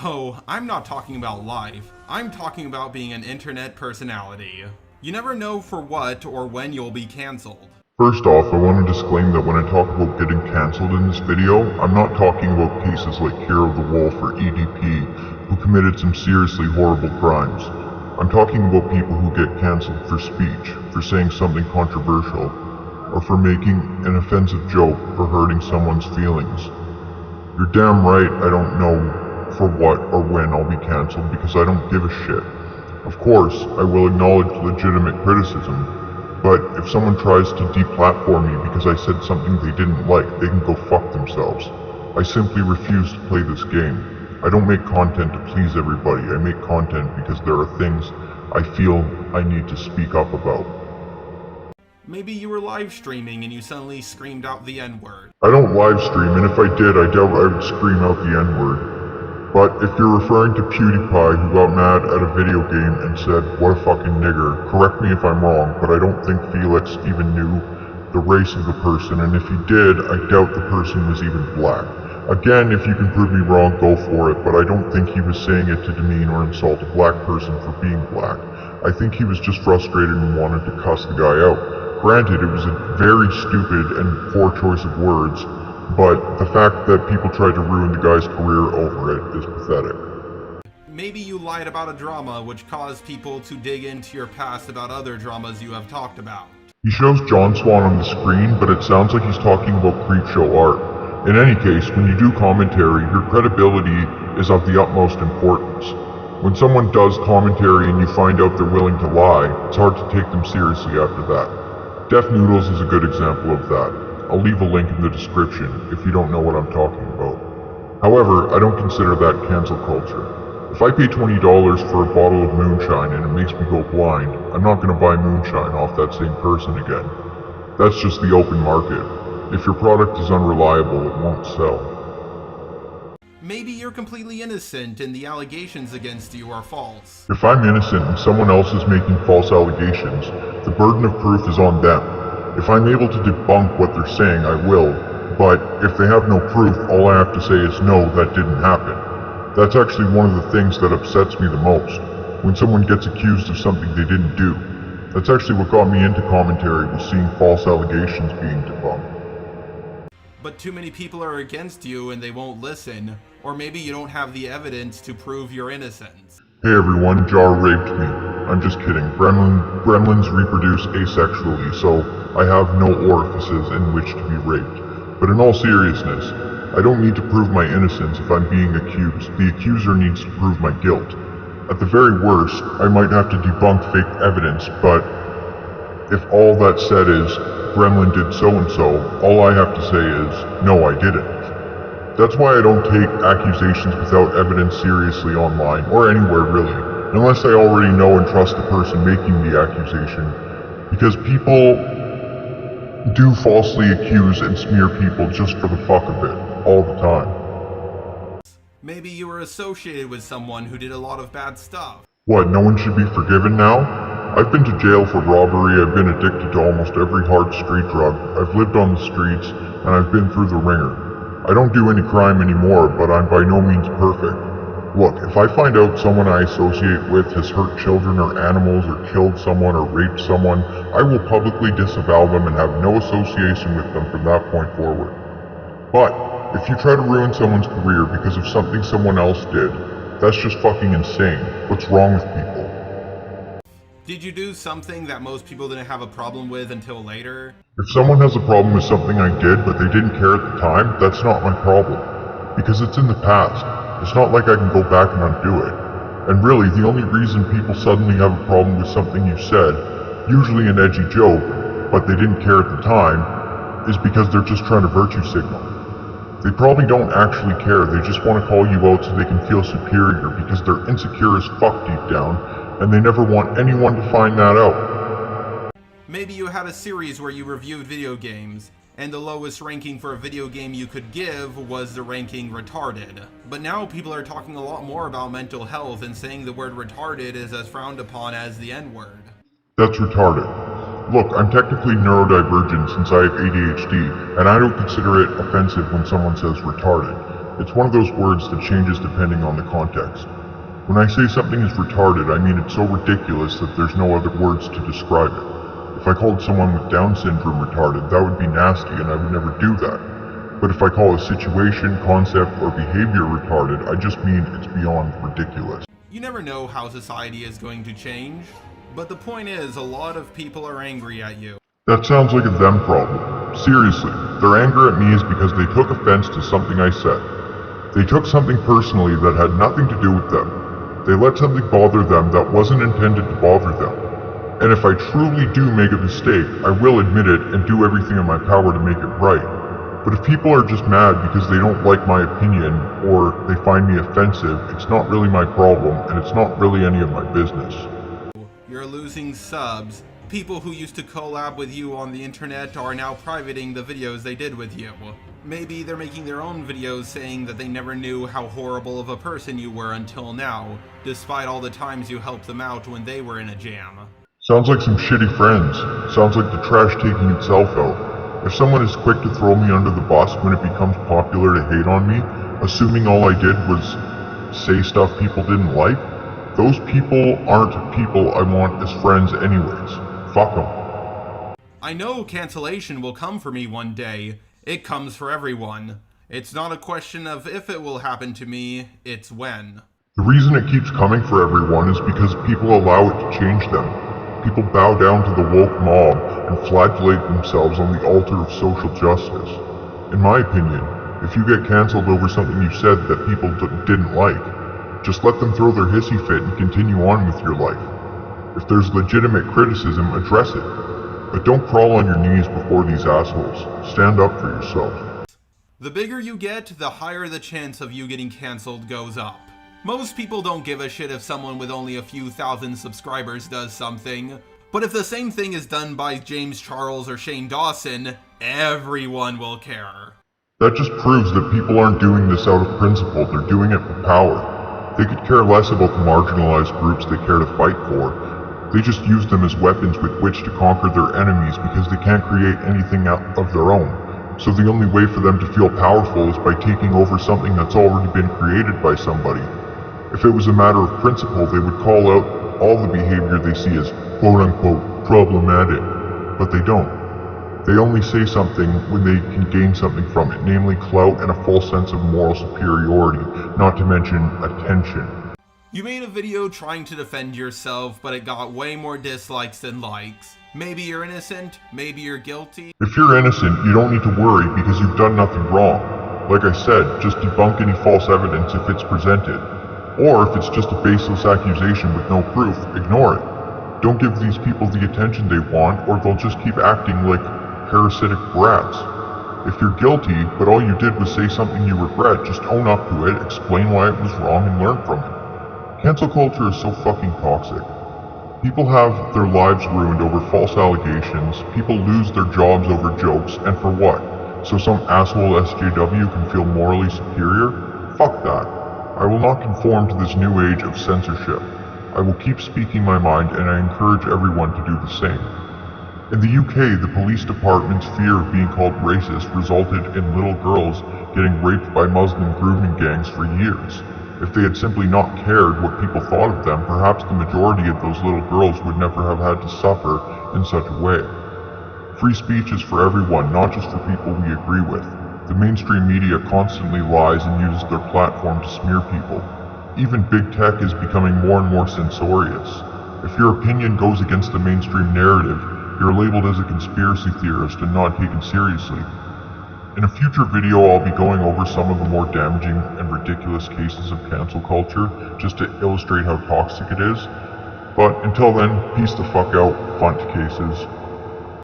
No, I'm not talking about life. I'm talking about being an internet personality. You never know for what or when you'll be cancelled. First off, I want to disclaim that when I talk about getting cancelled in this video, I'm not talking about cases like Hero the Wolf or EDP, who committed some seriously horrible crimes. I'm talking about people who get cancelled for speech, for saying something controversial, or for making an offensive joke or hurting someone's feelings. You're damn right I don't know for what or when I'll be cancelled because I don't give a shit. Of course, I will acknowledge legitimate criticism, but if someone tries to deplatform me because I said something they didn't like, they can go fuck themselves. I simply refuse to play this game. I don't make content to please everybody. I make content because there are things I feel I need to speak up about. Maybe you were live streaming and you suddenly screamed out the N-word. I don't live stream, and if I did, I doubt I would scream out the N-word. But if you're referring to PewDiePie, who got mad at a video game and said, "What a fucking nigger," correct me if I'm wrong, but I don't think Felix even knew the race of the person, and if he did, I doubt the person was even black. Again, if you can prove me wrong, go for it, but I don't think he was saying it to demean or insult a black person for being black. I think he was just frustrated and wanted to cuss the guy out. Granted, it was a very stupid and poor choice of words, but the fact that people tried to ruin the guy's career over it is pathetic. Maybe you lied about a drama which caused people to dig into your past about other dramas you have talked about. He shows John Swan on the screen, but it sounds like he's talking about creepshow art. In any case, when you do commentary, your credibility is of the utmost importance. When someone does commentary and you find out they're willing to lie, it's hard to take them seriously after that. Def Noodles is a good example of that. I'll leave a link in the description if you don't know what I'm talking about. However, I don't consider that cancel culture. If I pay $20 for a bottle of moonshine and it makes me go blind, I'm not going to buy moonshine off that same person again. That's just the open market. If your product is unreliable, it won't sell. Maybe you're completely innocent and the allegations against you are false. If I'm innocent and someone else is making false allegations, the burden of proof is on them. If I'm able to debunk what they're saying, I will, but if they have no proof, all I have to say is no, that didn't happen. That's actually one of the things that upsets me the most, when someone gets accused of something they didn't do. That's actually what got me into commentary, was seeing false allegations being debunked. But too many people are against you and they won't listen, or maybe you don't have the evidence to prove your innocence. Hey everyone, Jar raped me. I'm just kidding. Gremlins reproduce asexually, so I have no orifices in which to be raped. But in all seriousness, I don't need to prove my innocence if I'm being accused. The accuser needs to prove my guilt. At the very worst, I might have to debunk fake evidence, but if all that said is, Gremlin did so-and-so, all I have to say is, no, I didn't. That's why I don't take accusations without evidence seriously online, or anywhere really, unless I already know and trust the person making the accusation, because people do falsely accuse and smear people just for the fuck of it, all the time. Maybe you were associated with someone who did a lot of bad stuff. What, no one should be forgiven now? I've been to jail for robbery, I've been addicted to almost every hard street drug, I've lived on the streets, and I've been through the ringer. I don't do any crime anymore, but I'm by no means perfect. Look, if I find out someone I associate with has hurt children or animals or killed someone or raped someone, I will publicly disavow them and have no association with them from that point forward. But if you try to ruin someone's career because of something someone else did, that's just fucking insane. What's wrong with people? Did you do something that most people didn't have a problem with until later? If someone has a problem with something I did but they didn't care at the time, that's not my problem. Because it's in the past. It's not like I can go back and undo it. And really, the only reason people suddenly have a problem with something you said, usually an edgy joke, but they didn't care at the time, is because they're just trying to virtue signal. They probably don't actually care, they just want to call you out so they can feel superior because they're insecure as fuck deep down, and they never want anyone to find that out. Maybe you had a series where you reviewed video games, and the lowest ranking for a video game you could give was the ranking retarded. But now people are talking a lot more about mental health and saying the word retarded is as frowned upon as the N-word. That's retarded. Look, I'm technically neurodivergent since I have ADHD, and I don't consider it offensive when someone says retarded. It's one of those words that changes depending on the context. When I say something is retarded, I mean it's so ridiculous that there's no other words to describe it. If I called someone with Down syndrome retarded, that would be nasty and I would never do that. But if I call a situation, concept, or behavior retarded, I just mean it's beyond ridiculous. You never know how society is going to change, but the point is, a lot of people are angry at you. That sounds like a them problem. Seriously, their anger at me is because they took offense to something I said. They took something personally that had nothing to do with them. They let something bother them that wasn't intended to bother them. And if I truly do make a mistake, I will admit it and do everything in my power to make it right. But if people are just mad because they don't like my opinion or they find me offensive, it's not really my problem and it's not really any of my business. You're losing subs. People who used to collab with you on the internet are now privating the videos they did with you. Maybe they're making their own videos saying that they never knew how horrible of a person you were until now, despite all the times you helped them out when they were in a jam. Sounds like some shitty friends. Sounds like the trash taking itself out. If someone is quick to throw me under the bus when it becomes popular to hate on me, assuming all I did was say stuff people didn't like, those people aren't people I want as friends anyways. Fuck them. I know cancellation will come for me one day. It comes for everyone. It's not a question of if it will happen to me, it's when. The reason it keeps coming for everyone is because people allow it to change them. People bow down to the woke mob and flagellate themselves on the altar of social justice. In my opinion, if you get cancelled over something you said that people didn't like, just let them throw their hissy fit and continue on with your life. If there's legitimate criticism, address it. But don't crawl on your knees before these assholes. Stand up for yourself. The bigger you get, the higher the chance of you getting cancelled goes up. Most people don't give a shit if someone with only a few thousand subscribers does something. But if the same thing is done by James Charles or Shane Dawson, everyone will care. That just proves that people aren't doing this out of principle, they're doing it for power. They could care less about the marginalized groups they care to fight for. They just use them as weapons with which to conquer their enemies because they can't create anything of their own. So the only way for them to feel powerful is by taking over something that's already been created by somebody. If it was a matter of principle, they would call out all the behavior they see as quote-unquote problematic, but they don't. They only say something when they can gain something from it, namely clout and a false sense of moral superiority, not to mention attention. You made a video trying to defend yourself, but it got way more dislikes than likes. Maybe you're innocent, maybe you're guilty. If you're innocent, you don't need to worry because you've done nothing wrong. Like I said, just debunk any false evidence if it's presented. Or if it's just a baseless accusation with no proof, ignore it. Don't give these people the attention they want, or they'll just keep acting like parasitic brats. If you're guilty, but all you did was say something you regret, just own up to it, explain why it was wrong, and learn from it. Cancel culture is so fucking toxic. People have their lives ruined over false allegations, people lose their jobs over jokes, and for what? So some asshole SJW can feel morally superior? Fuck that. I will not conform to this new age of censorship. I will keep speaking my mind and I encourage everyone to do the same. In the UK, the police department's fear of being called racist resulted in little girls getting raped by Muslim grooming gangs for years. If they had simply not cared what people thought of them, perhaps the majority of those little girls would never have had to suffer in such a way. Free speech is for everyone, not just for people we agree with. The mainstream media constantly lies and uses their platform to smear people. Even big tech is becoming more and more censorious. If your opinion goes against the mainstream narrative, you're labeled as a conspiracy theorist and not taken seriously. In a future video, I'll be going over some of the more damaging and ridiculous cases of cancel culture, just to illustrate how toxic it is. But until then, peace the fuck out, funt cases.